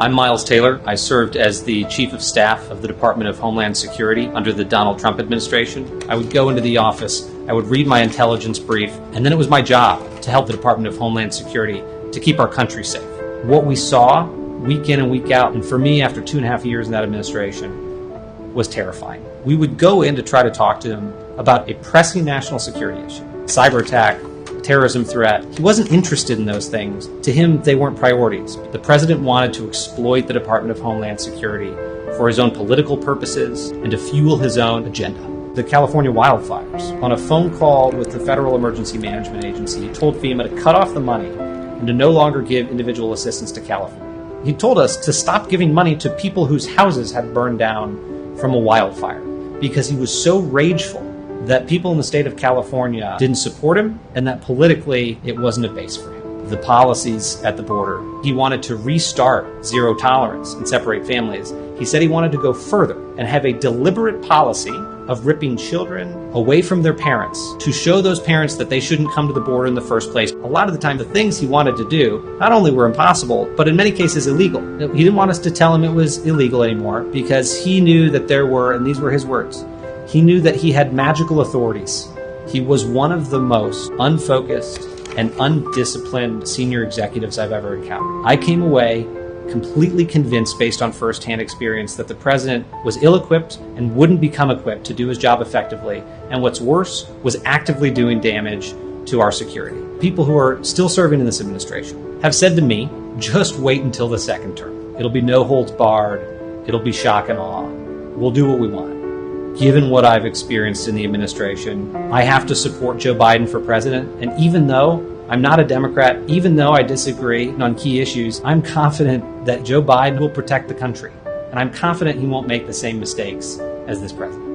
I'm Miles Taylor. I served as the Chief of Staff of the Department of Homeland Security under the Donald Trump administration. I would go into the office, I would read my intelligence brief, and then it was my job to help the Department of Homeland Security to keep our country safe. What we saw week in and week out, and for me after 2.5 years in that administration, was terrifying. We would go in to try to talk to him about a pressing national security issue, cyber attack, terrorism threat. He wasn't interested in those things. To him, they weren't priorities. The president wanted to exploit the Department of Homeland Security for his own political purposes and to fuel his own agenda. The California wildfires. On a phone call with the Federal Emergency Management Agency, he told FEMA to cut off the money and to no longer give individual assistance to California. He told us to stop giving money to people whose houses had burned down from a wildfire because he was so rageful that people in the state of California didn't support him and that politically it wasn't a base for him. The policies at the border, he wanted to restart zero tolerance and separate families. He said he wanted to go further and have a deliberate policy of ripping children away from their parents to show those parents that they shouldn't come to the border in the first place. A lot of the time, the things he wanted to do not only were impossible, but in many cases illegal. He didn't want us to tell him it was illegal anymore because he knew that there were, and these were his words, he knew that he had magical authorities. He was one of the most unfocused and undisciplined senior executives I've ever encountered. I came away completely convinced, based on firsthand experience, that the president was ill-equipped and wouldn't become equipped to do his job effectively, and what's worse, was actively doing damage to our security. People who are still serving in this administration have said to me, just wait until the second term. It'll be no holds barred. It'll be shock and awe. We'll do what we want. Given what I've experienced in the administration, I have to support Joe Biden for president. And even though I'm not a Democrat, even though I disagree on key issues, I'm confident that Joe Biden will protect the country. And I'm confident he won't make the same mistakes as this president.